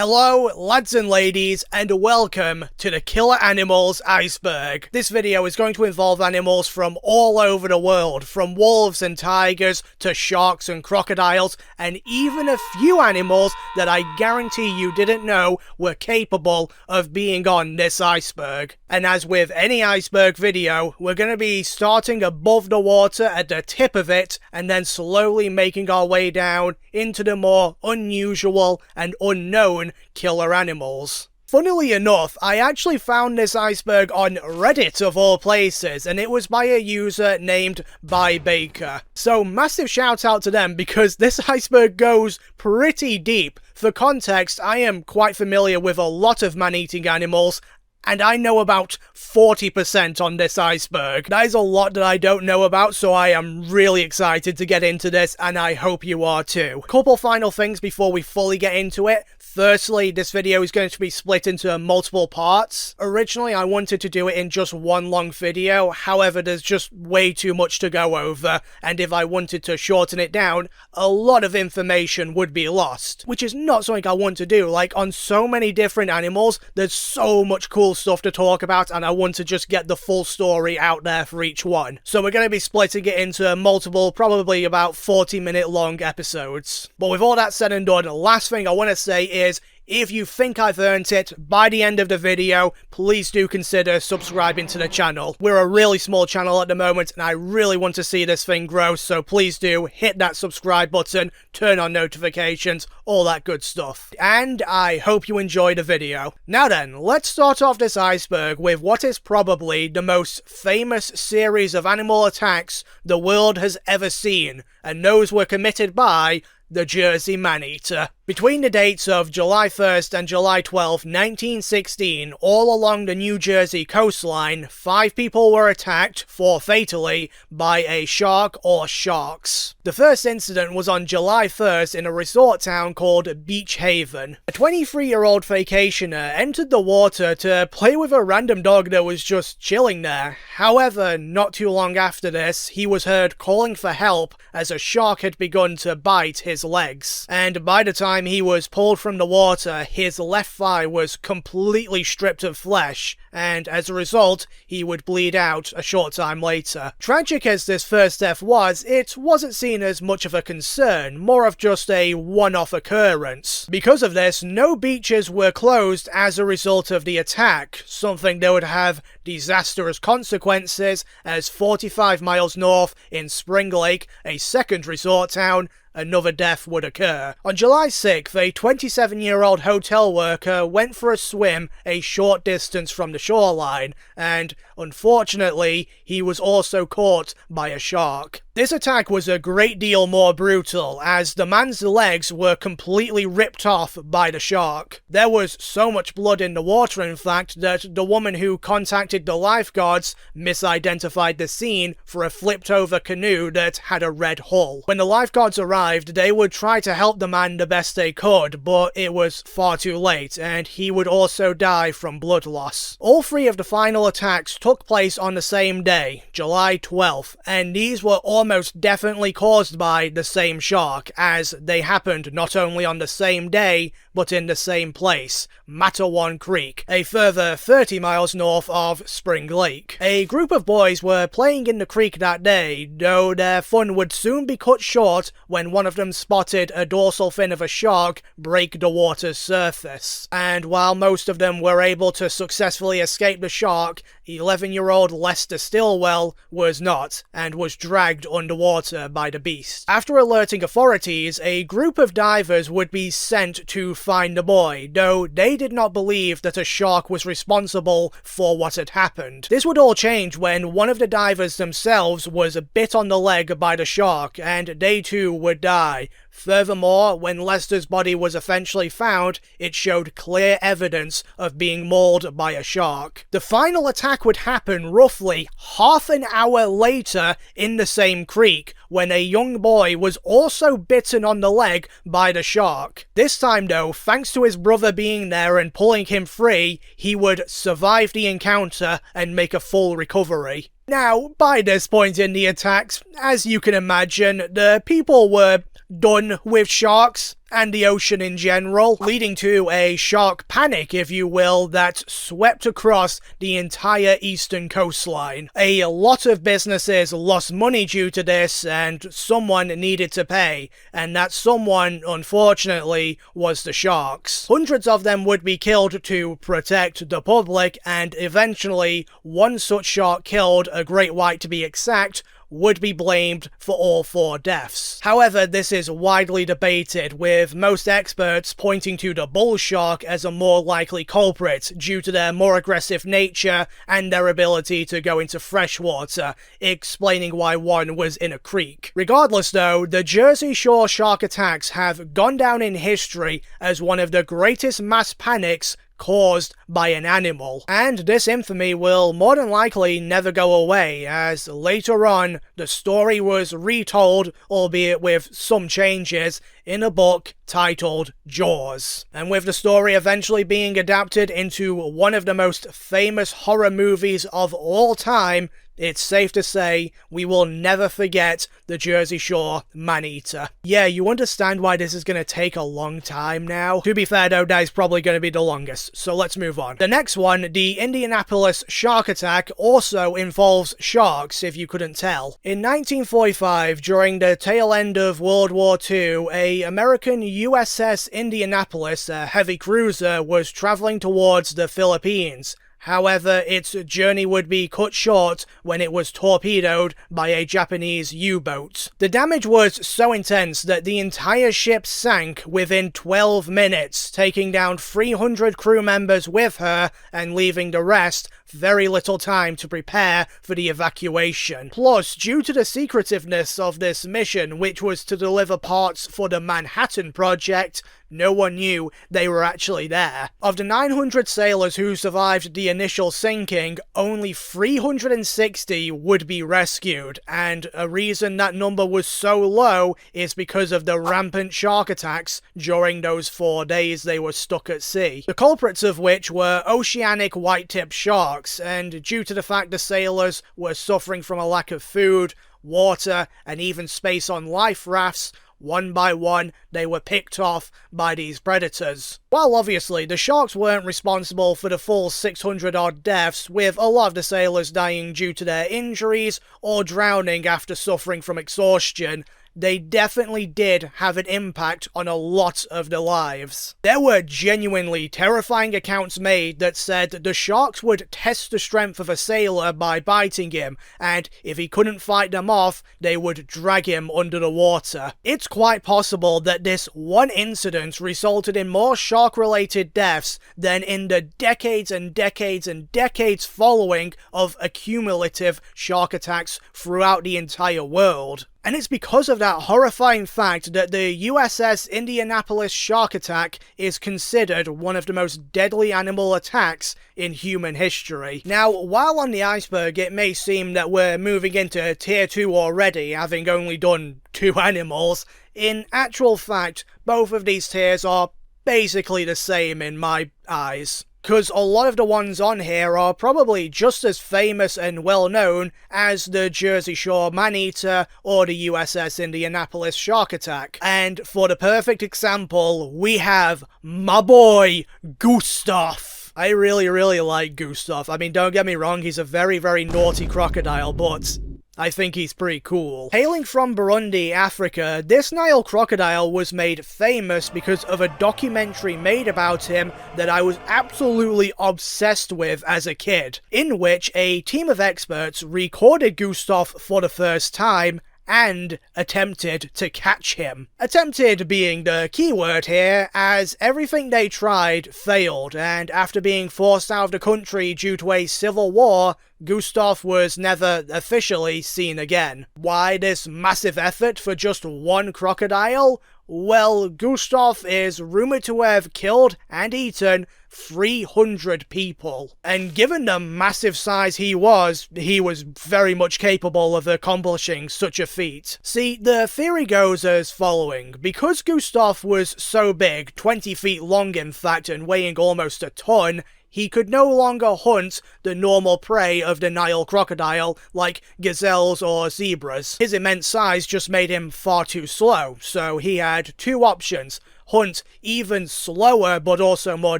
Hello lads and ladies, and welcome to the Killer Animals Iceberg. This video is going to involve animals from all over the world, from wolves and tigers to sharks and crocodiles, and even a few animals that I guarantee you didn't know were capable of being on this iceberg. And as with any iceberg video, we're going to be starting above the water at the tip of it, and then slowly making our way down into the more unusual and unknown killer animals. Funnily enough, I actually found this iceberg on Reddit of all places, and it was by a user named Baker. So massive shout out to them, because this iceberg goes pretty deep. For context, I am quite familiar with a lot of man-eating animals, and I know about 40% on this iceberg. That is a lot that I don't know about, so I am really excited to get into this, and I hope you are too. Couple final things before we fully get into it. Firstly, this video is going to be split into multiple parts. Originally, I wanted to do it in just one long video, however, there's just way too much to go over, and if I wanted to shorten it down, a lot of information would be lost, which is not something I want to do. Like, on so many different animals, there's so much cool stuff to talk about, and I want to just get the full story out there for each one. So we're going to be splitting it into multiple, probably about 40-minute long episodes. But with all that said and done, the last thing I want to say is, if you think I've earned it by the end of the video, please do consider subscribing to the channel. We're a really small channel at the moment, and I really want to see this thing grow, so please do hit that subscribe button, turn on notifications, all that good stuff. And I hope you enjoy the video. Now then, let's start off this iceberg with what is probably the most famous series of animal attacks the world has ever seen, and those were committed by the Jersey Maneater. Between the dates of July 1st and July 12th, 1916, all along the New Jersey coastline, 5 people were attacked, 4 fatally, by a shark or sharks. The first incident was on July 1st in a resort town called Beach Haven. A 23-year-old vacationer entered the water to play with a random dog that was just chilling there. However, not too long after this, he was heard calling for help as a shark had begun to bite his legs. And by the time he was pulled from the water, his left thigh was completely stripped of flesh, and as a result, he would bleed out a short time later. Tragic as this first death was, it wasn't seen as much of a concern, more of just a one-off occurrence. Because of this, no beaches were closed as a result of the attack, something that would have disastrous consequences, as 45 miles north in Spring Lake, a second resort town, another death would occur. On July 6th, a 27-year-old hotel worker went for a swim a short distance from the shoreline, and unfortunately, he was also caught by a shark. This attack was a great deal more brutal, as the man's legs were completely ripped off by the shark. There was so much blood in the water, in fact, that the woman who contacted the lifeguards misidentified the scene for a flipped-over canoe that had a red hull. When the lifeguards arrived, they would try to help the man the best they could, but it was far too late, and he would also die from blood loss. All 3 of the final attacks took place on the same day, July 12th, and these were almost definitely caused by the same shark, as they happened not only on the same day, but in the same place, Matawan Creek, a further 30 miles north of Spring Lake. A group of boys were playing in the creek that day, though their fun would soon be cut short when one of them spotted a dorsal fin of a shark break the water's surface. And while most of them were able to successfully escape the shark, 11-year-old Lester Stilwell was not, and was dragged underwater by the beast. After alerting authorities, a group of divers would be sent to find the boy, though they did not believe that a shark was responsible for what had happened. This would all change when one of the divers themselves was bit on the leg by the shark, and they too would die. Furthermore, when Lester's body was eventually found, it showed clear evidence of being mauled by a shark. The final attack would happen roughly half an hour later in the same creek, when a young boy was also bitten on the leg by the shark. This time though, thanks to his brother being there and pulling him free, he would survive the encounter and make a full recovery. Now, by this point in the attacks, as you can imagine, the people were done with sharks and the ocean in general, leading to a shark panic, if you will, that swept across the entire eastern coastline. A lot of businesses lost money due to this, and someone needed to pay, and that someone, unfortunately, was the sharks. Hundreds of them would be killed to protect the public, and eventually, one such shark killed, a great white to be exact, would be blamed for all 4 deaths. However, this is widely debated, with most experts pointing to the bull shark as a more likely culprit due to their more aggressive nature and their ability to go into freshwater, explaining why one was in a creek. Regardless though, the Jersey Shore shark attacks have gone down in history as one of the greatest mass panics caused by an animal. And this infamy will more than likely never go away, as later on the story was retold, albeit with some changes, in a book titled Jaws. And with the story eventually being adapted into one of the most famous horror movies of all time, it's safe to say we will never forget the Jersey Shore man-eater. Yeah, you understand why this is going to take a long time now. To be fair though, that is probably going to be the longest, so let's move on. The next one, the Indianapolis shark attack, also involves sharks, if you couldn't tell. In 1945, during the tail end of World War II, a American USS Indianapolis, a heavy cruiser, was traveling towards the Philippines. However, its journey would be cut short when it was torpedoed by a Japanese U-boat. The damage was so intense that the entire ship sank within 12 minutes, taking down 300 crew members with her and leaving the rest very little time to prepare for the evacuation. Plus, due to the secretiveness of this mission, which was to deliver parts for the Manhattan Project, no one knew they were actually there. Of the 900 sailors who survived the initial sinking, only 360 would be rescued, and a reason that number was so low is because of the rampant shark attacks during those 4 days they were stuck at sea. The culprits of which were oceanic white-tip sharks, and due to the fact the sailors were suffering from a lack of food, water, and even space on life rafts, one by one, they were picked off by these predators. While obviously the sharks weren't responsible for the full 600-odd deaths, with a lot of the sailors dying due to their injuries or drowning after suffering from exhaustion, they definitely did have an impact on a lot of their lives. There were genuinely terrifying accounts made that said the sharks would test the strength of a sailor by biting him, and if he couldn't fight them off, they would drag him under the water. It's quite possible that this one incident resulted in more shark-related deaths than in the decades and decades and decades following of accumulative shark attacks throughout the entire world. And it's because of that horrifying fact that the USS Indianapolis shark attack is considered one of the most deadly animal attacks in human history. Now, while on the iceberg, it may seem that we're moving into tier 2 already, having only done 2 animals. In actual fact, both of these tiers are basically the same in my eyes, because a lot of the ones on here are probably just as famous and well known as the Jersey Shore man-eater or the USS Indianapolis shark attack. And for the perfect example, we have my boy Gustave. I really like Gustave. I mean, don't get me wrong, he's a very naughty crocodile, but I think he's pretty cool. Hailing from Burundi, Africa, this Nile crocodile was made famous because of a documentary made about him that I was absolutely obsessed with as a kid, in which a team of experts recorded Gustave for the first time and attempted to catch him. Attempted being the key word here, as everything they tried failed, and after being forced out of the country due to a civil war, Gustave was never officially seen again. Why this massive effort for just one crocodile? Well, Gustave is rumored to have killed and eaten 300 people. And given the massive size he was very much capable of accomplishing such a feat. See, the theory goes as following. Because Gustave was so big, 20 feet long in fact, and weighing almost a ton, he could no longer hunt the normal prey of the Nile crocodile like gazelles or zebras. His immense size just made him far too slow, so he had two options: hunt even slower but also more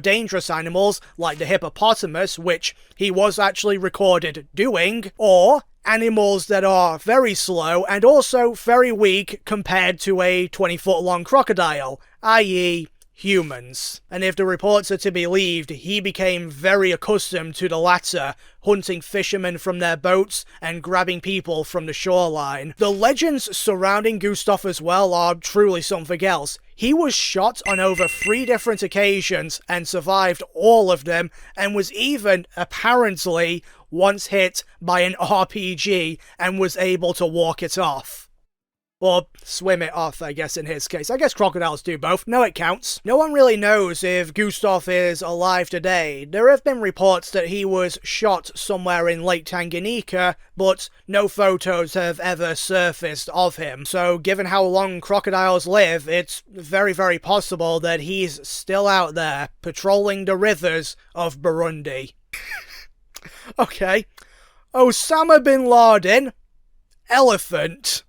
dangerous animals like the hippopotamus, which he was actually recorded doing, or animals that are very slow and also very weak compared to a 20-foot long crocodile, i.e. humans. And if the reports are to be believed, he became very accustomed to the latter, hunting fishermen from their boats and grabbing people from the shoreline. The legends surrounding Gustave as well are truly something else. He was shot on over 3 different occasions and survived all of them, and was even, apparently, once hit by an RPG and was able to walk it off. Or swim it off, I guess, in his case. I guess crocodiles do both. No, it counts. No one really knows if Gustave is alive today. There have been reports that he was shot somewhere in Lake Tanganyika, but no photos have ever surfaced of him. So, given how long crocodiles live, it's very, very possible that he's still out there, patrolling the rivers of Burundi. Okay. Osama Bin Laden. Elephant.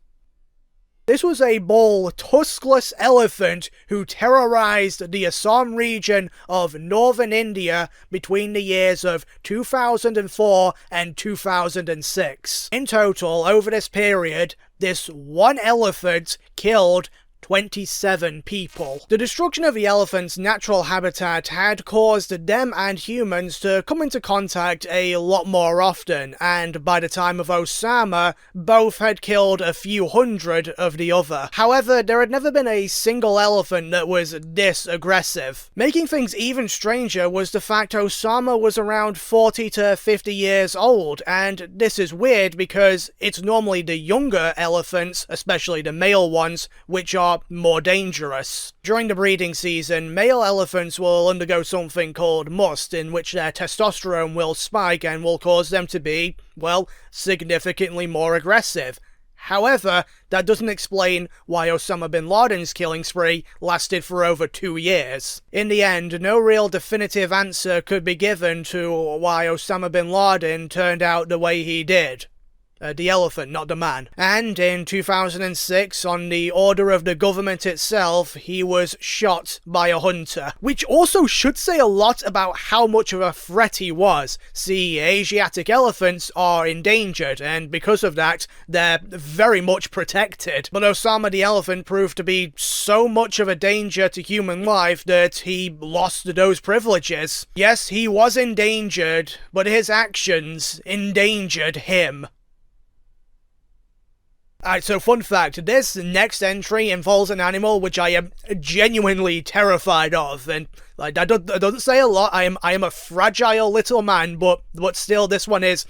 This was a bull, tuskless elephant who terrorized the Assam region of northern India between the years of 2004 and 2006. In total, over this period, this one elephant killed 27 people. The destruction of the elephant's natural habitat had caused them and humans to come into contact a lot more often, and by the time of Osama, both had killed a few hundred of the other. However, there had never been a single elephant that was this aggressive. Making things even stranger was the fact Osama was around 40 to 50 years old, and this is weird because it's normally the younger elephants, especially the male ones, which are more dangerous. During the breeding season, male elephants will undergo something called must, in which their testosterone will spike and will cause them to be, well, significantly more aggressive. However, that doesn't explain why Osama Bin Laden's killing spree lasted for over 2 years. In the end, no real definitive answer could be given to why Osama Bin Laden turned out the way he did. The elephant, not the man. And in 2006, on the order of the government itself, he was shot by a hunter. Which also should say a lot about how much of a threat he was. See, Asiatic elephants are endangered, and because of that, they're very much protected. But Osama the elephant proved to be so much of a danger to human life that he lost those privileges. Yes, he was endangered, but his actions endangered him. Alright, so fun fact, this next entry involves an animal which I am genuinely terrified of, and like that doesn't say a lot. I am a fragile little man, but still this one is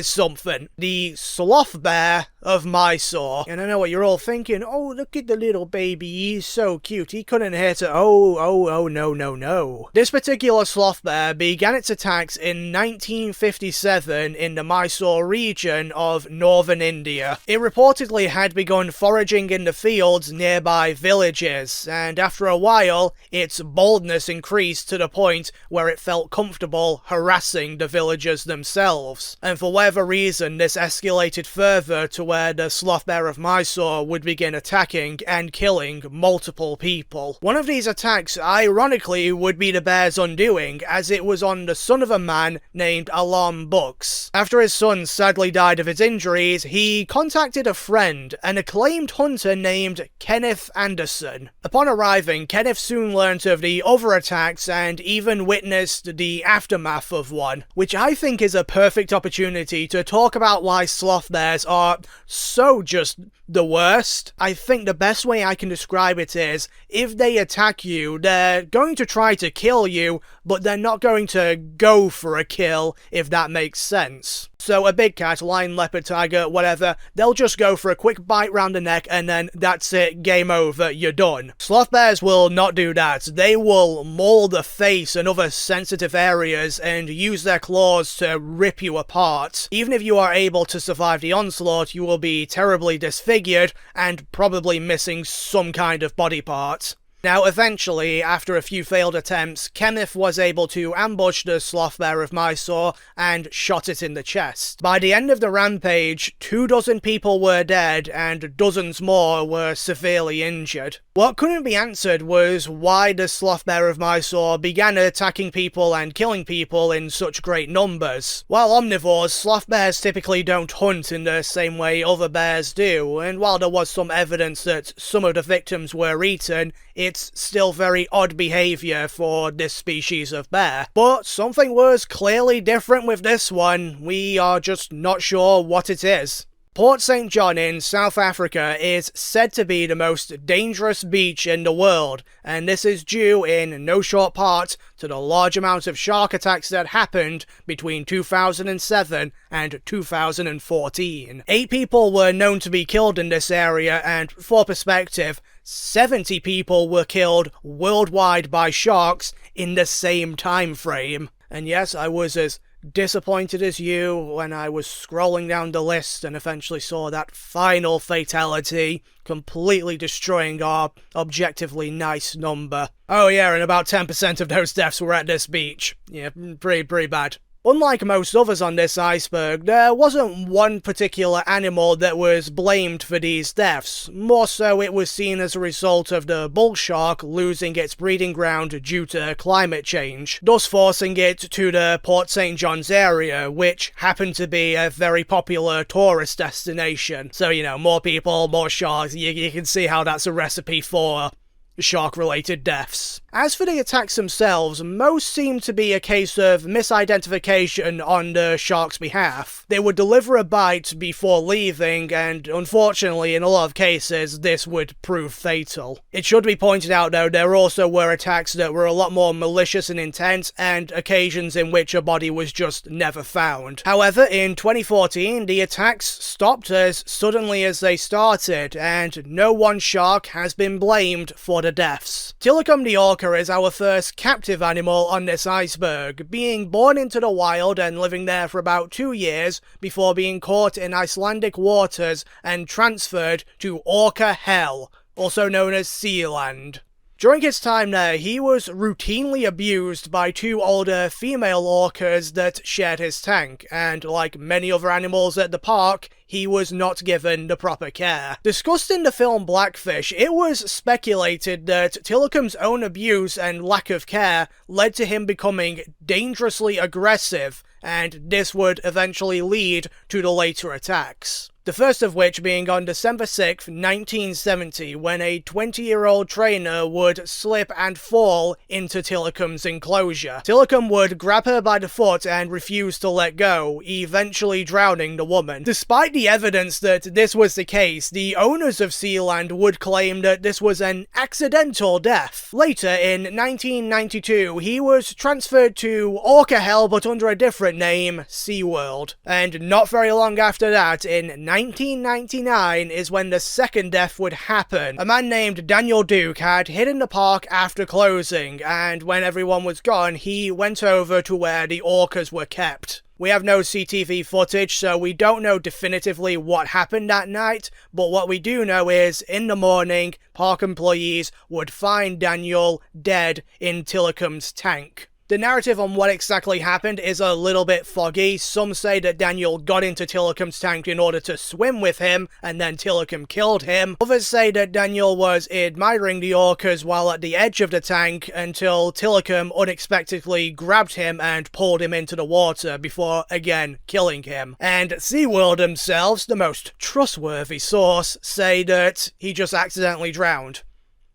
something. The sloth bear of Mysore. And I know what you're all thinking. Oh, look at the little baby. He's so cute. He couldn't hurt it. Oh, no. This particular sloth bear began its attacks in 1957 in the Mysore region of northern India. It reportedly had begun foraging in the fields nearby villages, and after a while, its boldness increased to the point where it felt comfortable harassing the villagers themselves. And for whatever reason, this escalated further to where the sloth bear of Mysore would begin attacking and killing multiple people. One of these attacks, ironically, would be the bear's undoing, as it was on the son of a man named Alam Bux. After his son sadly died of his injuries, he contacted a friend, an acclaimed hunter named Kenneth Anderson. Upon arriving, Kenneth soon learnt of the other attacks and even witnessed the aftermath of one, which I think is a perfect opportunity to talk about why sloth bears are so just the worst. I think the best way I can describe it is, if they attack you, they're going to try to kill you, but they're not going to go for a kill, if that makes sense. So a big cat, lion, leopard, tiger, whatever, they'll just go for a quick bite round the neck and then that's it, game over, you're done. Sloth bears will not do that. They will maul the face and other sensitive areas and use their claws to rip you apart. Even if you are able to survive the onslaught, you will be terribly disfigured and probably missing some kind of body part. Now, eventually, after a few failed attempts, Kenneth was able to ambush the sloth bear of Mysore and shot it in the chest. By the end of the rampage, 24 people were dead and dozens more were severely injured. What couldn't be answered was why the sloth bear of Mysore began attacking people and killing people in such great numbers. While omnivores, sloth bears typically don't hunt in the same way other bears do, and while there was some evidence that some of the victims were eaten, it's still very odd behaviour for this species of bear. But something was clearly different with this one. We are just not sure what it is. Port St. John in South Africa is said to be the most dangerous beach in the world, and this is due in no short part to the large amount of shark attacks that happened between 2007 and 2014. 8 people were known to be killed in this area, and for perspective, 70 people were killed worldwide by sharks in the same time frame. And yes, I was as disappointed as you when I was scrolling down the list and eventually saw that final fatality, completely destroying our objectively nice number. Oh yeah, and about 10% of those deaths were at this beach. Yeah, pretty bad. Unlike most others on this iceberg, there wasn't one particular animal that was blamed for these deaths. More so, it was seen as a result of the bull shark losing its breeding ground due to climate change, thus forcing it to the Port St. John's area, which happened to be a very popular tourist destination. So, you know, more people, more sharks, you can see how that's a recipe for shark-related deaths. As for the attacks themselves, most seem to be a case of misidentification on the shark's behalf. They would deliver a bite before leaving, and unfortunately in a lot of cases this would prove fatal. It should be pointed out though, there also were attacks that were a lot more malicious and intense, and occasions in which a body was just never found. However, in 2014 the attacks stopped as suddenly as they started, and no one shark has been blamed for the deaths. Tilikum the orca is our first captive animal on this iceberg, being born into the wild and living there for about 2 years before being caught in Icelandic waters and transferred to Orca Hell, also known as Sealand. During his time there, he was routinely abused by 2 older female orcas that shared his tank, and like many other animals at the park, he was not given the proper care. Discussed in the film Blackfish, it was speculated that Tilikum's own abuse and lack of care led to him becoming dangerously aggressive, and this would eventually lead to the later attacks. The first of which being on December 6th, 1970, when a 20-year-old trainer would slip and fall into Tilikum's enclosure. Tilikum would grab her by the foot and refuse to let go, eventually drowning the woman. Despite the evidence that this was the case, the owners of Sealand would claim that this was an accidental death. Later, in 1992, he was transferred to Orca Hell but under a different name, SeaWorld. And not very long after that, in 1999 is when the second death would happen. A man named Daniel Duke had hidden the park after closing, and when everyone was gone, he went over to where the orcas were kept. We have no CCTV footage, so we don't know definitively what happened that night, but what we do know is, in the morning, park employees would find Daniel dead in Tilikum's tank. The narrative on what exactly happened is a little bit foggy. Some say that Daniel got into Tilikum's tank in order to swim with him, and then Tilikum killed him. Others say that Daniel was admiring the orcas while at the edge of the tank until Tilikum unexpectedly grabbed him and pulled him into the water before again killing him. And SeaWorld themselves, the most trustworthy source, say that he just accidentally drowned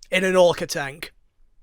in an orca tank.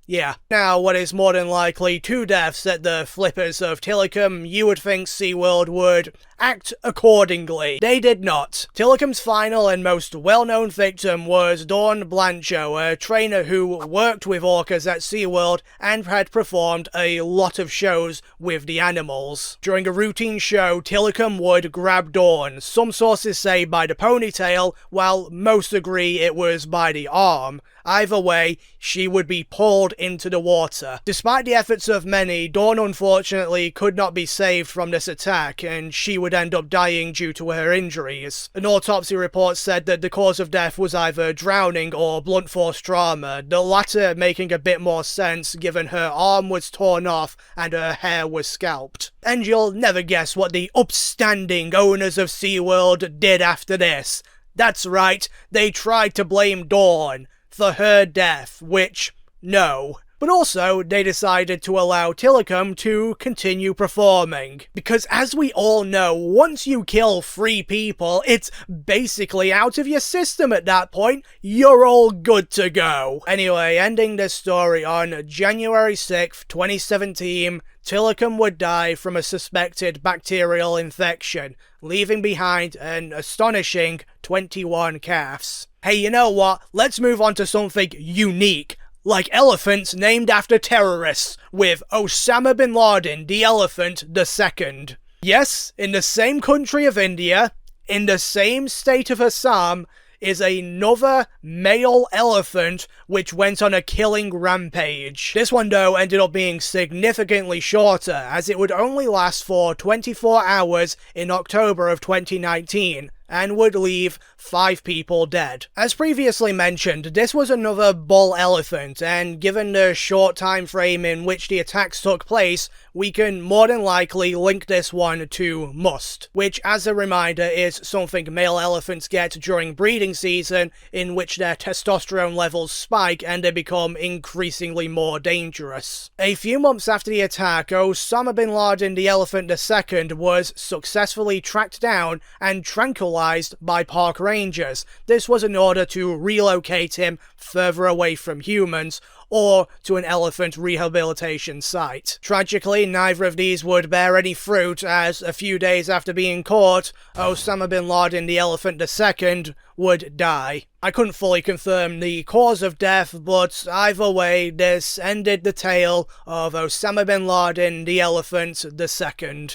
Yeah. Now, what is more than likely 2 deaths at the flippers of Tilikum, you would think SeaWorld would act accordingly. They did not. Tilikum's final and most well-known victim was Dawn Blancho, a trainer who worked with orcas at SeaWorld and had performed a lot of shows with the animals. During a routine show, Tilikum would grab Dawn. Some sources say by the ponytail, while most agree it was by the arm. Either way, she would be pulled into the water. Despite the efforts of many, Dawn unfortunately could not be saved from this attack, and she would end up dying due to her injuries. An autopsy report said that the cause of death was either drowning or blunt force trauma, the latter making a bit more sense given her arm was torn off and her hair was scalped. And you'll never guess what the upstanding owners of SeaWorld did after this. That's right, they tried to blame Dawn for her death, which, no. But also, they decided to allow Tilikum to continue performing. Because as we all know, once you kill 3 people, it's basically out of your system at that point. You're all good to go. Anyway, ending this story on January 6th, 2017, Tilikum would die from a suspected bacterial infection, leaving behind an astonishing 21 calves. Hey, you know what? Let's move on to something unique. Like elephants named after terrorists, with Osama Bin Laden, the elephant, II. Yes, in the same country of India, in the same state of Assam, is another male elephant which went on a killing rampage. This one though ended up being significantly shorter, as it would only last for 24 hours in October of 2019. And would leave 5 people dead. As previously mentioned, this was another bull elephant, and given the short time frame in which the attacks took place, we can more than likely link this one to must, which as a reminder is something male elephants get during breeding season, in which their testosterone levels spike and they become increasingly more dangerous. A few months after the attack, Osama Bin Laden, the elephant II, was successfully tracked down and tranquilized by park rangers. This was in order to relocate him further away from humans, or to an elephant rehabilitation site. Tragically, neither of these would bear any fruit, as a few days after being caught, Osama Bin Laden, the elephant II, would die. I couldn't fully confirm the cause of death, but either way, this ended the tale of Osama Bin Laden, the elephant II.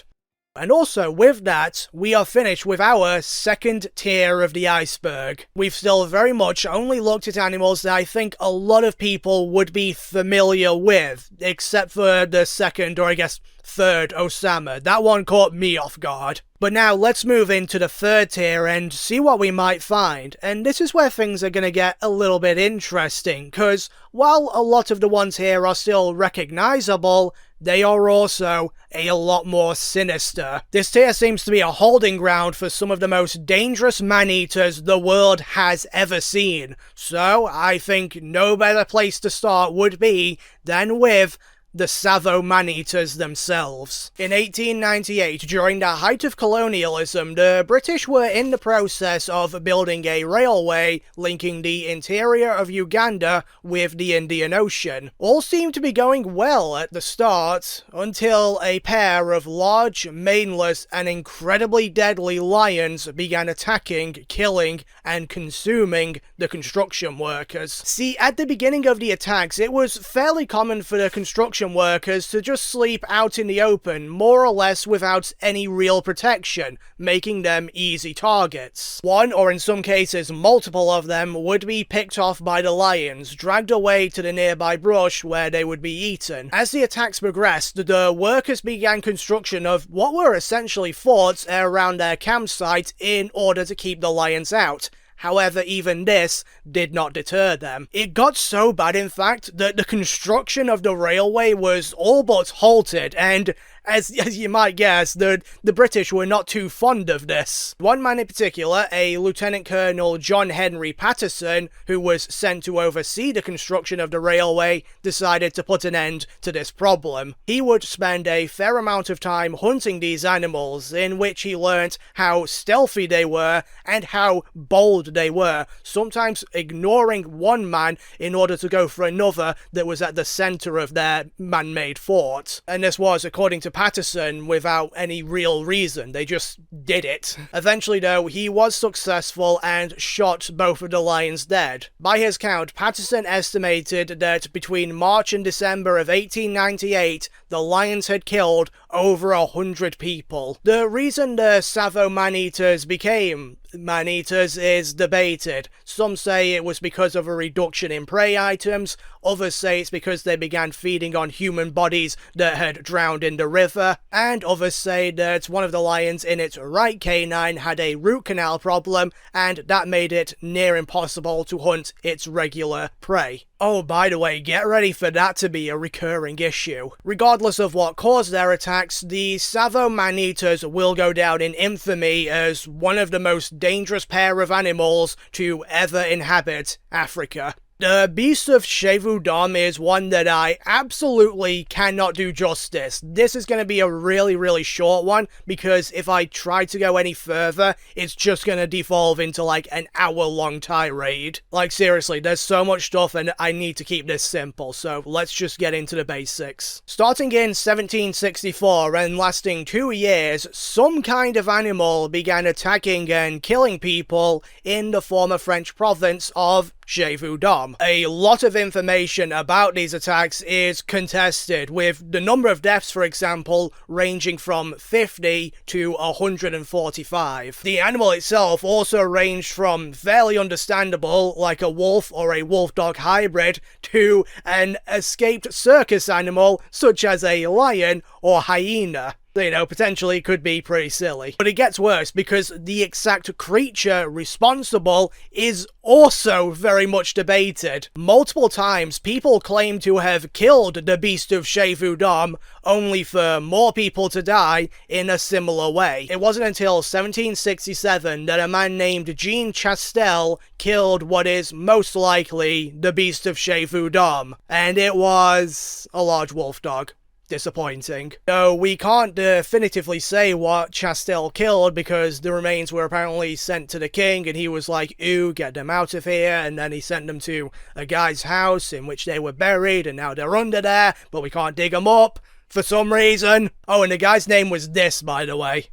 And also, with that, we are finished with our second tier of the iceberg. We've still very much only looked at animals that I think a lot of people would be familiar with, except for the second, or I guess third, Osama. That one caught me off guard. But now let's move into the third tier and see what we might find. And this is where things are going to get a little bit interesting, because while a lot of the ones here are still recognizable, they are also a lot more sinister. This tier seems to be a holding ground for some of the most dangerous man-eaters the world has ever seen. So I think no better place to start would be than with the Tsavo man-eaters themselves. In 1898, during the height of colonialism, the British were in the process of building a railway linking the interior of Uganda with the Indian Ocean. All seemed to be going well at the start, until a pair of large, maneless, and incredibly deadly lions began attacking, killing, and consuming the construction workers. See, at the beginning of the attacks, it was fairly common for the construction workers to just sleep out in the open, more or less without any real protection, making them easy targets. One, or in some cases multiple of them, would be picked off by the lions, dragged away to the nearby brush where they would be eaten. As the attacks progressed, the workers began construction of what were essentially forts around their campsite in order to keep the lions out. However, even this did not deter them. It got so bad, in fact, that the construction of the railway was all but halted, and as you might guess, the British were not too fond of this. One man in particular, a Lieutenant Colonel John Henry Patterson, who was sent to oversee the construction of the railway, decided to put an end to this problem. He would spend a fair amount of time hunting these animals, in which he learnt how stealthy they were and how bold they were, sometimes ignoring one man in order to go for another that was at the centre of their man-made fort. And this was, according to Patterson, without any real reason. They just did it. Eventually though, he was successful and shot both of the lions dead. By his count, Patterson estimated that between March and December of 1898, the lions had killed over 100 people. The reason the Tsavo man-eaters became man-eaters is debated. Some say it was because of a reduction in prey items, others say it's because they began feeding on human bodies that had drowned in the river, and others say that one of the lions in its right canine had a root canal problem, and that made it near impossible to hunt its regular prey. Oh, by the way, get ready for that to be a recurring issue. Regardless of what caused their attacks, the Tsavo man-eaters will go down in infamy as one of the most dangerous pair of animals to ever inhabit Africa. The beast of Gévaudan is one that I absolutely cannot do justice. This is going to be a really short one, because if I try to go any further, it's just going to devolve into like an hour-long tirade. Like seriously, there's so much stuff and I need to keep this simple, so let's just get into the basics. Starting in 1764 and lasting 2 years, some kind of animal began attacking and killing people in the former French province of Gévaudan. A lot of information about these attacks is contested, with the number of deaths, for example, ranging from 50 to 145. The animal itself also ranged from fairly understandable, like a wolf or a wolf-dog hybrid, to an escaped circus animal, such as a lion or hyena. You know, potentially could be pretty silly. But it gets worse, because the exact creature responsible is also very much debated. Multiple times, people claim to have killed the beast of Gévaudan, only for more people to die in a similar way. It wasn't until 1767 that a man named Jean Chastel killed what is most likely the beast of Gévaudan, and it was a large wolf dog. Disappointing. Though we can't definitively say what Chastel killed, because the remains were apparently sent to the king and he was like, ooh, get them out of here, and then he sent them to a guy's house in which they were buried and now they're under there, but we can't dig them up for some reason. Oh, and the guy's name was this, by the way.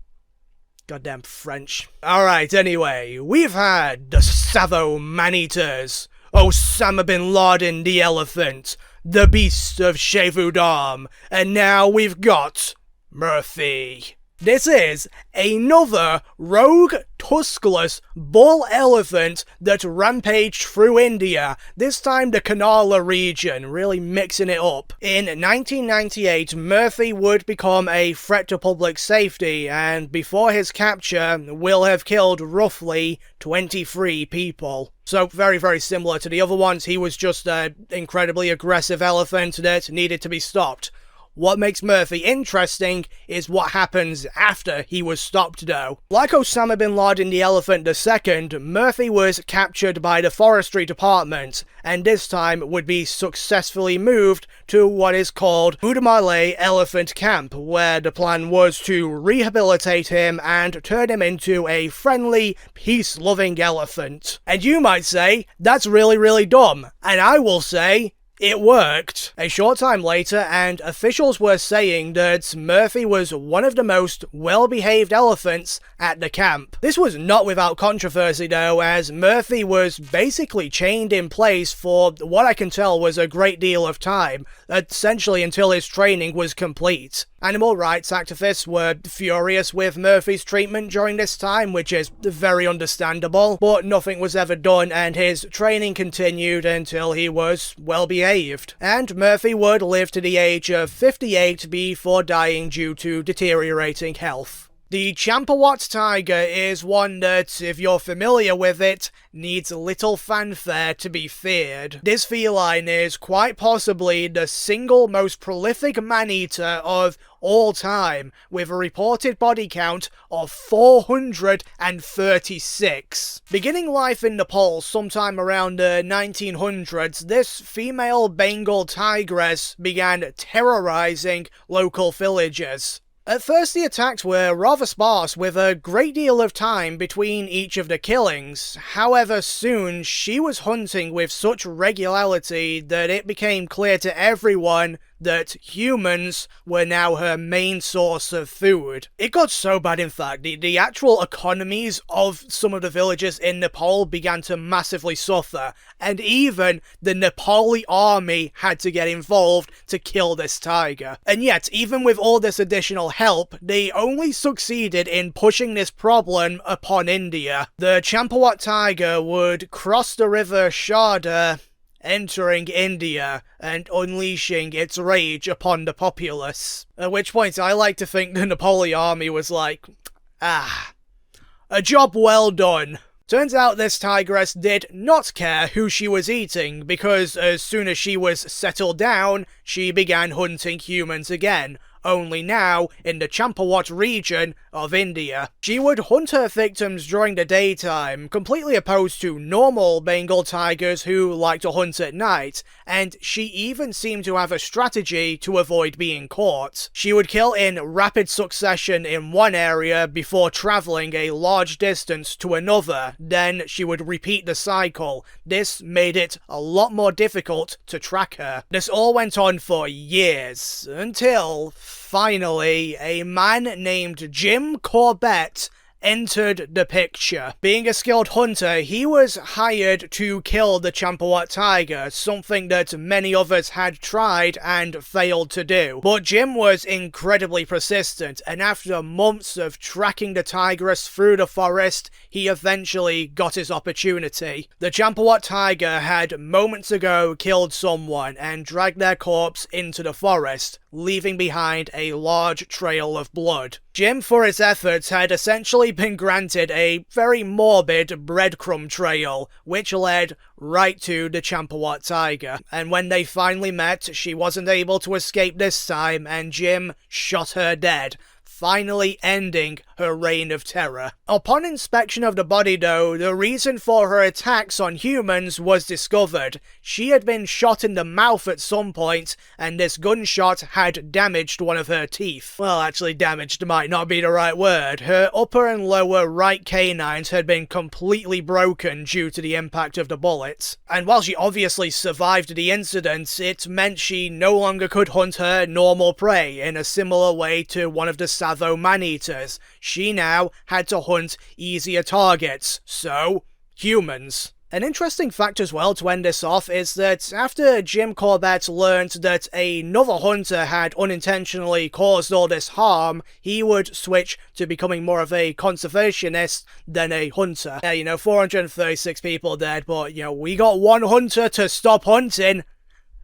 Goddamn French. Alright, anyway, we've had the Tsavo man-eaters, Osama Bin Laden the elephant, the beast of Gévaudan, and now we've got Murphy. This is another rogue, tuskless bull elephant that rampaged through India, this time the Kanala region, really mixing it up. In 1998, Murphy would become a threat to public safety, and before his capture, will have killed roughly 23 people. So very similar to the other ones, he was just an incredibly aggressive elephant that needed to be stopped. What makes Murphy interesting is what happens after he was stopped, though. Like Osama Bin Laden the Elephant II, Murphy was captured by the Forestry Department, and this time would be successfully moved to what is called Udamale Elephant Camp, where the plan was to rehabilitate him and turn him into a friendly, peace-loving elephant. And you might say, that's really dumb, and I will say, it worked. A short time later, and officials were saying that Murphy was one of the most well-behaved elephants at the camp. This was not without controversy though, as Murphy was basically chained in place for what I can tell was a great deal of time, essentially until his training was complete. Animal rights activists were furious with Murphy's treatment during this time, which is very understandable, but nothing was ever done and his training continued until he was well behaved. And Murphy would live to the age of 58 before dying due to deteriorating health. The Champawat tiger is one that, if you're familiar with it, needs little fanfare to be feared. This feline is quite possibly the single most prolific man-eater of all time, with a reported body count of 436. Beginning life in Nepal sometime around the 1900s, this female Bengal tigress began terrorizing local villagers. At first the attacks were rather sparse, with a great deal of time between each of the killings. However, soon she was hunting with such regularity that it became clear to everyone that humans were now her main source of food. It got so bad, in fact, the actual economies of some of the villages in Nepal began to massively suffer, and even the Nepali army had to get involved to kill this tiger. And yet, even with all this additional help, they only succeeded in pushing this problem upon India. The Champawat tiger would cross the river Sharda, entering India and unleashing its rage upon the populace. At which point I like to think the Nepali army was like, a job well done. Turns out this tigress did not care who she was eating, because as soon as she was settled down, she began hunting humans again, only now in the Champawat region of India. She would hunt her victims during the daytime, completely opposed to normal Bengal tigers who like to hunt at night, and she even seemed to have a strategy to avoid being caught. She would kill in rapid succession in one area before travelling a large distance to another, then she would repeat the cycle. This made it a lot more difficult to track her. This all went on for years, until finally, a man named Jim Corbett entered the picture. Being a skilled hunter, he was hired to kill the Champawat tiger, something that many others had tried and failed to do. But Jim was incredibly persistent, and after months of tracking the tigress through the forest, he eventually got his opportunity. The Champawat tiger had moments ago killed someone and dragged their corpse into the forest, leaving behind a large trail of blood. Jim, for his efforts, had essentially been granted a very morbid breadcrumb trail, which led right to the Champawat tiger. And when they finally met, she wasn't able to escape this time, and Jim shot her dead, finally ending her reign of terror. Upon inspection of the body though, the reason for her attacks on humans was discovered. She had been shot in the mouth at some point, and this gunshot had damaged one of her teeth. Well, actually damaged might not be the right word. Her upper and lower right canines had been completely broken due to the impact of the bullet. And while she obviously survived the incident, it meant she no longer could hunt her normal prey in a similar way to one of the Tsavo man-eaters. She now had to hunt easier targets, so humans. An interesting fact as well to end this off is that after Jim Corbett learned that another hunter had unintentionally caused all this harm, he would switch to becoming more of a conservationist than a hunter. Yeah, 436 people dead, but, we got one hunter to stop hunting.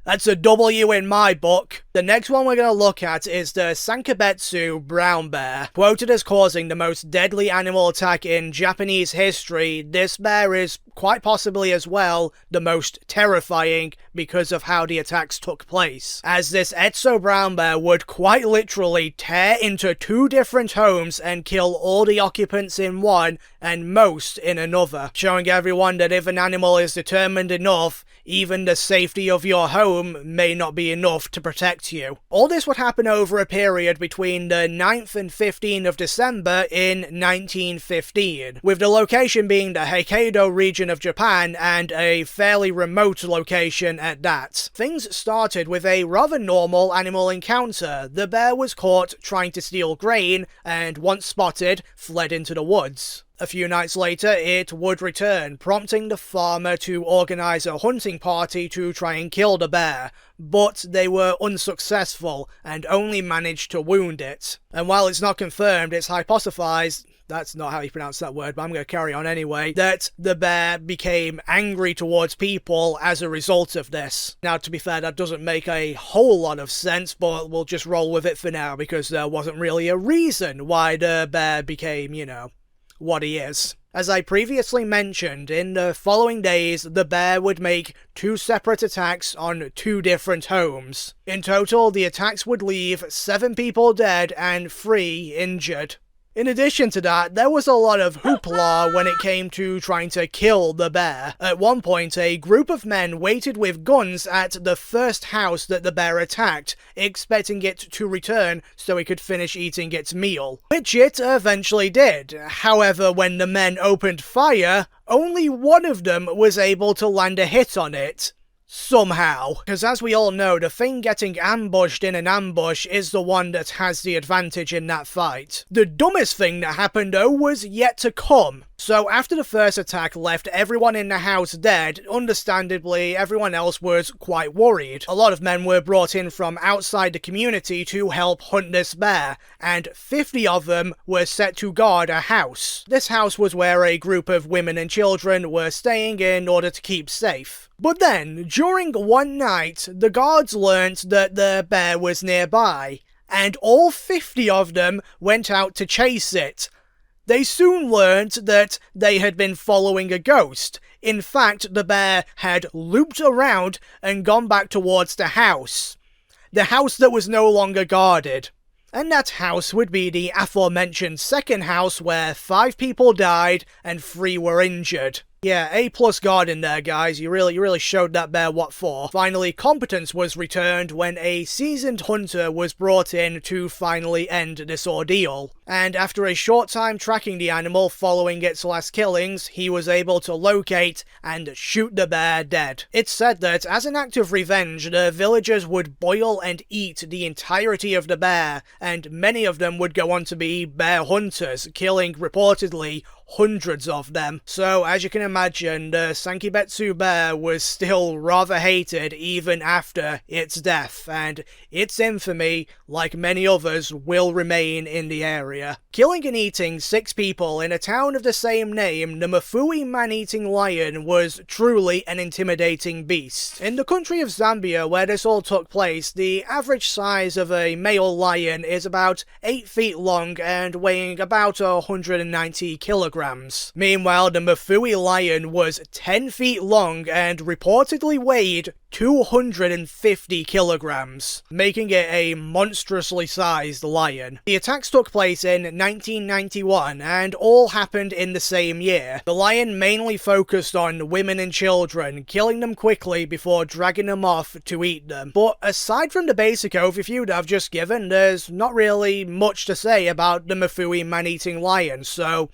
That's a W in my book. The next one we're going to look at is the Sankebetsu brown bear. Quoted as causing the most deadly animal attack in Japanese history, this bear is quite possibly as well the most terrifying because of how the attacks took place, as this Etso brown bear would quite literally tear into two different homes and kill all the occupants in one and most in another, showing everyone that if an animal is determined enough, even the safety of your home may not be enough to protect you. All this would happen over a period between the 9th and 15th of December in 1915, with the location being the Hokkaido region of Japan and a fairly remote location at that. Things started with a rather normal animal encounter. The bear was caught trying to steal grain and, once spotted, fled into the woods. A few nights later, it would return, prompting the farmer to organise a hunting party to try and kill the bear, but they were unsuccessful and only managed to wound it. And while it's not confirmed, it's hypothesized, that's not how you pronounce that word, but I'm going to carry on anyway, that the bear became angry towards people as a result of this. Now, to be fair, that doesn't make a whole lot of sense, but we'll just roll with it for now, because there wasn't really a reason why the bear became, what he is. As I previously mentioned, in the following days, the bear would make 2 separate attacks on 2 different homes. In total, the attacks would leave 7 people dead and 3 injured. In addition to that, there was a lot of hoopla when it came to trying to kill the bear. At one point, a group of men waited with guns at the first house that the bear attacked, expecting it to return so it could finish eating its meal, which it eventually did. However, when the men opened fire, only one of them was able to land a hit on it. somehow. Because as we all know, the thing getting ambushed in an ambush is the one that has the advantage in that fight. The dumbest thing that happened though was yet to come. So after the first attack left everyone in the house dead, understandably everyone else was quite worried. A lot of men were brought in from outside the community to help hunt this bear, and 50 of them were set to guard a house. This house was where a group of women and children were staying in order to keep safe. But then, during one night, the guards learnt that the bear was nearby, and all 50 of them went out to chase it. They soon learnt that they had been following a ghost. In fact, the bear had looped around and gone back towards the house. The house that was no longer guarded. And that house would be the aforementioned second house where 5 people died and 3 were injured. Yeah, A+ guard in there, guys. You really showed that bear what for. Finally, competence was returned when a seasoned hunter was brought in to finally end this ordeal. And after a short time tracking the animal following its last killings, he was able to locate and shoot the bear dead. It's said that, as an act of revenge, the villagers would boil and eat the entirety of the bear, and many of them would go on to be bear hunters, killing, reportedly, hundreds of them. So, as you can imagine, the Sankebetsu bear was still rather hated even after its death, and its infamy, like many others, will remain in the area. Killing and eating 6 people in a town of the same name, the Mufu man-eating lion was truly an intimidating beast. In the country of Zambia, where this all took place, the average size of a male lion is about 8 feet long and weighing about 190 kilograms. Meanwhile, the Mufu lion was 10 feet long and reportedly weighed 250 kilograms, making it a monstrously sized lion. The attacks took place in 1991 and all happened in the same year. The lion mainly focused on women and children, killing them quickly before dragging them off to eat them. But aside from the basic overview that I've just given, there's not really much to say about the Mufu man-eating lion, so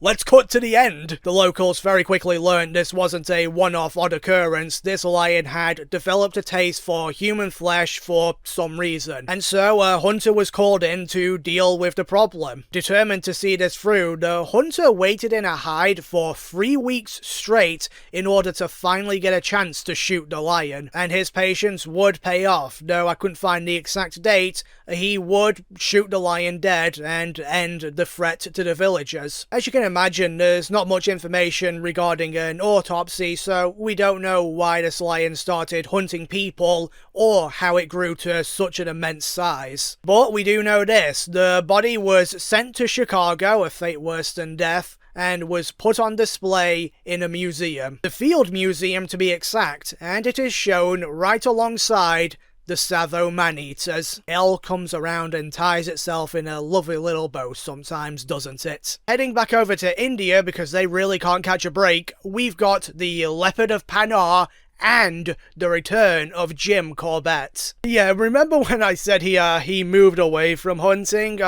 let's cut to the end. The locals very quickly learned this wasn't a one-off odd occurrence. This lion had developed a taste for human flesh for some reason. And so a hunter was called in to deal with the problem. Determined to see this through, the hunter waited in a hide for 3 weeks straight in order to finally get a chance to shoot the lion. And his patience would pay off. Though I couldn't find the exact date, he would shoot the lion dead and end the threat to the villagers. As you can imagine, there's not much information regarding an autopsy, so we don't know why this lion started hunting people or how it grew to such an immense size. But we do know this: the body was sent to Chicago, a fate worse than death, and was put on display in a museum. The Field Museum to be exact, and it is shown right alongside the Tsavo man-eaters. L comes around and ties itself in a lovely little bow sometimes, doesn't it? Heading back over to India, because they really can't catch a break, we've got the leopard of Panar and the return of Jim Corbett. Yeah, remember when I said he moved away from hunting?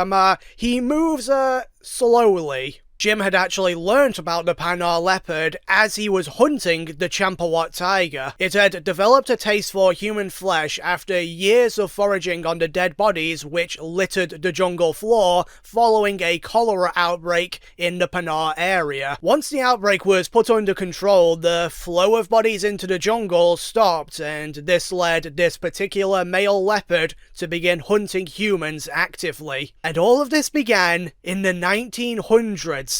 He moves, slowly. Jim had actually learnt about the Panar leopard as he was hunting the Champawat tiger. It had developed a taste for human flesh after years of foraging on the dead bodies which littered the jungle floor following a cholera outbreak in the Panar area. Once the outbreak was put under control, the flow of bodies into the jungle stopped, and this led this particular male leopard to begin hunting humans actively. And all of this began in the 1900s.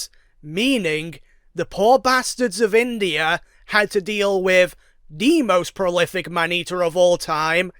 Meaning, the poor bastards of India had to deal with the most prolific man-eater of all time,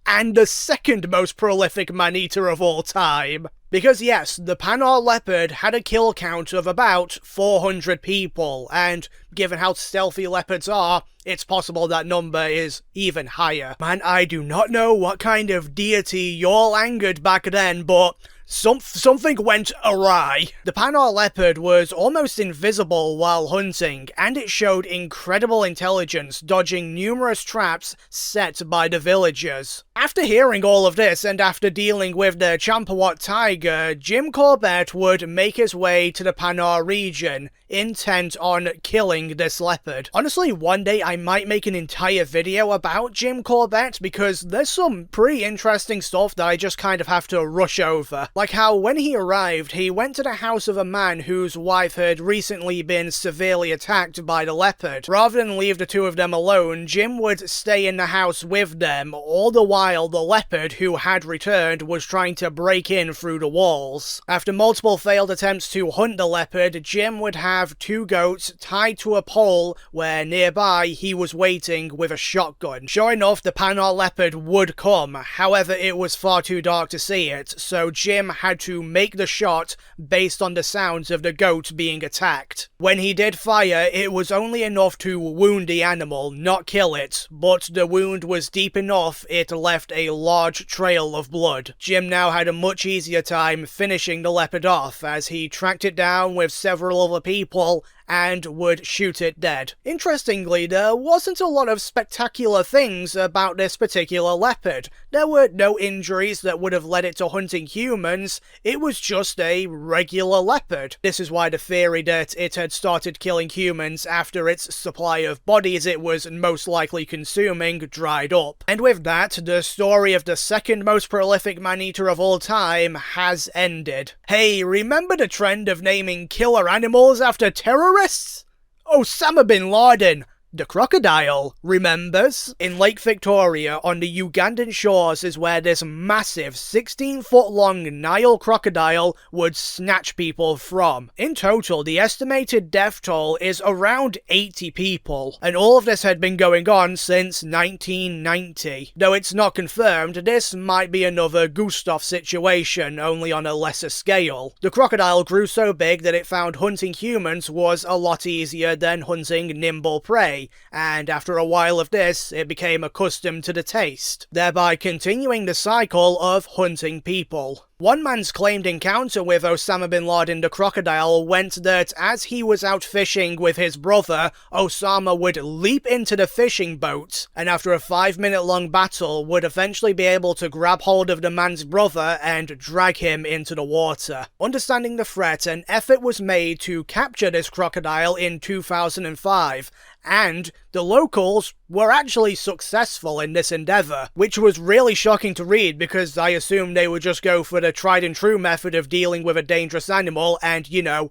and the second most prolific man-eater of all time. Because yes, the Panar leopard had a kill count of about 400 people, and given how stealthy leopards are, it's possible that number is even higher. Man, I do not know what kind of deity y'all angered back then, but Something went awry. The Panar leopard was almost invisible while hunting, and it showed incredible intelligence, dodging numerous traps set by the villagers. After hearing all of this, and after dealing with the Champawat tiger, Jim Corbett would make his way to the Panar region, intent on killing this leopard. Honestly, one day I might make an entire video about Jim Corbett, because there's some pretty interesting stuff that I just kind of have to rush over. Like how when he arrived, he went to the house of a man whose wife had recently been severely attacked by the leopard. Rather than leave the two of them alone, Jim would stay in the house with them, all the while the leopard, who had returned, was trying to break in through the walls. After multiple failed attempts to hunt the leopard, Jim would have 2 goats tied to a pole where nearby he was waiting with a shotgun. Sure enough, the Panar leopard would come, however it was far too dark to see it, so Jim had to make the shot based on the sounds of the goat being attacked. When he did fire, it was only enough to wound the animal, not kill it, but the wound was deep enough it left a large trail of blood. Jim now had a much easier time finishing the leopard off, as he tracked it down with several other people and would shoot it dead. Interestingly, there wasn't a lot of spectacular things about this particular leopard. There were no injuries that would have led it to hunting humans, it was just a regular leopard. This is why the theory that it had started killing humans after its supply of bodies it was most likely consuming dried up. And with that, the story of the second most prolific man-eater of all time has ended. Hey, remember the trend of naming killer animals after terrorists? Osama Bin Laden, the crocodile, remembers? In Lake Victoria, on the Ugandan shores, is where this massive 16-foot-long Nile crocodile would snatch people from. In total, the estimated death toll is around 80 people, and all of this had been going on since 1990. Though it's not confirmed, this might be another Gustave situation, only on a lesser scale. The crocodile grew so big that it found hunting humans was a lot easier than hunting nimble prey, and after a while of this, it became accustomed to the taste, thereby continuing the cycle of hunting people. One man's claimed encounter with Osama Bin Laden the crocodile went that as he was out fishing with his brother, Osama would leap into the fishing boat, and after a 5-minute long battle would eventually be able to grab hold of the man's brother and drag him into the water. Understanding the threat, an effort was made to capture this crocodile in 2005, and the locals were actually successful in this endeavour, which was really shocking to read because I assumed they would just go for the tried and true method of dealing with a dangerous animal and, you know,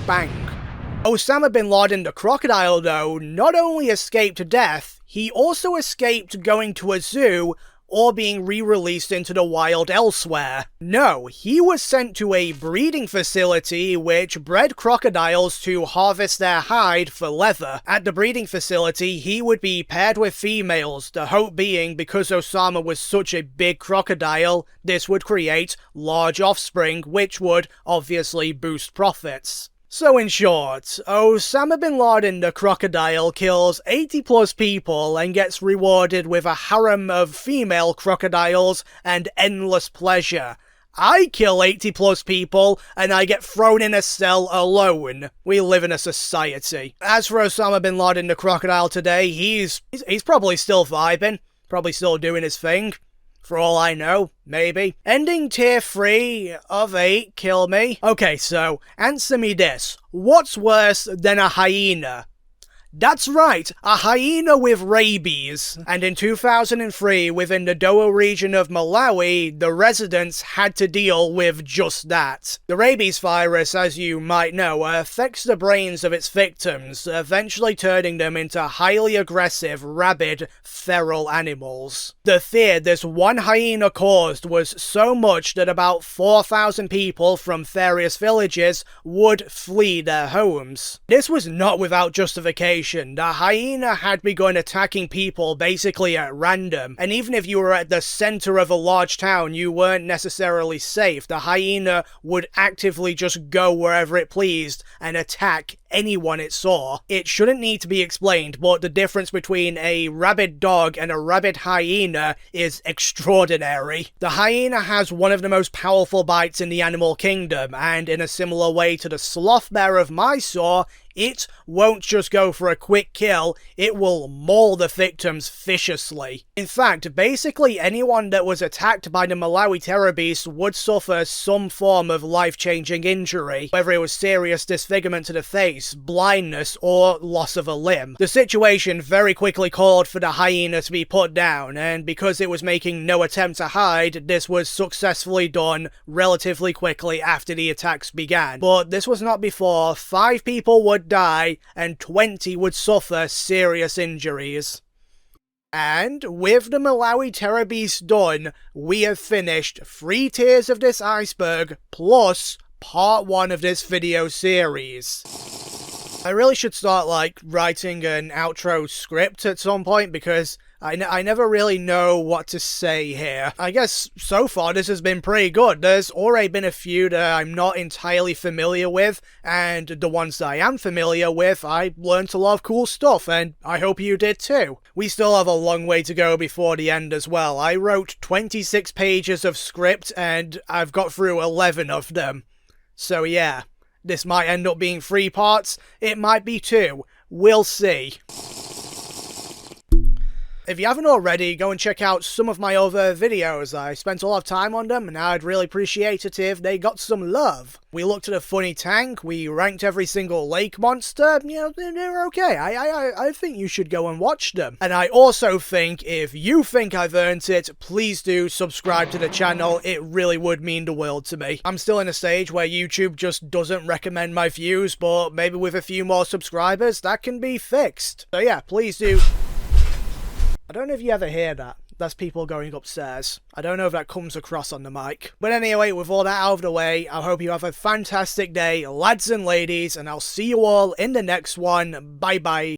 bang. Osama Bin Laden the crocodile, though, not only escaped death, he also escaped going to a zoo or being re-released into the wild elsewhere. No, he was sent to a breeding facility which bred crocodiles to harvest their hide for leather. At the breeding facility, he would be paired with females, the hope being because Osama was such a big crocodile, this would create large offspring, which would obviously boost profits. So in short, Osama Bin Laden the crocodile kills 80 plus people and gets rewarded with a harem of female crocodiles and endless pleasure. I kill 80 plus people and I get thrown in a cell alone. We live in a society. As for Osama Bin Laden the crocodile today, he's probably still vibing, probably still doing his thing. For all I know, maybe. Ending tier 3 of 8, kill me. Okay, so, answer me this. What's worse than a hyena? That's right, a hyena with rabies. And in 2003, within the Doa region of Malawi, the residents had to deal with just that. The rabies virus, as you might know, affects the brains of its victims, eventually turning them into highly aggressive, rabid, feral animals. The fear this one hyena caused was so much that about 4,000 people from various villages would flee their homes. This was not without justification, situation. The hyena had begun attacking people basically at random, and even if you were at the center of a large town, you weren't necessarily safe. The hyena would actively just go wherever it pleased and attack anyone it saw. It shouldn't need to be explained, but the difference between a rabid dog and a rabid hyena is extraordinary. The hyena has one of the most powerful bites in the animal kingdom, and in a similar way to the sloth bear of Mysore, it won't just go for a quick kill, it will maul the victims viciously. In fact, basically anyone that was attacked by the Malawi terror beast would suffer some form of life-changing injury, whether it was serious disfigurement to the face, blindness, or loss of a limb. The situation very quickly called for the hyena to be put down, and because it was making no attempt to hide, this was successfully done relatively quickly after the attacks began. But this was not before 5 people would die and 20 would suffer serious injuries. And with the Malawi terror beast done, we have finished 3 tiers of this iceberg plus part 1 of this video series. I really should start writing an outro script at some point because I never really know what to say here. I guess so far this has been pretty good. There's already been a few that I'm not entirely familiar with, and the ones that I am familiar with, I learned a lot of cool stuff, and I hope you did too. We still have a long way to go before the end as well. I wrote 26 pages of script, and I've got through 11 of them. So yeah, this might end up being 3 parts, it might be 2, we'll see. If you haven't already, go and check out some of my other videos. I spent a lot of time on them, and I'd really appreciate it if they got some love. We looked at a funny tank, we ranked every single lake monster, you know, they're okay. I think you should go and watch them. And I also think, if you think I've earned it, please do subscribe to the channel, it really would mean the world to me. I'm still in a stage where YouTube just doesn't recommend my views, but maybe with a few more subscribers, that can be fixed. So yeah, please do. I don't know if you ever hear that. That's people going upstairs. I don't know if that comes across on the mic. But anyway, with all that out of the way, I hope you have a fantastic day, lads and ladies, and I'll see you all in the next one. Bye bye.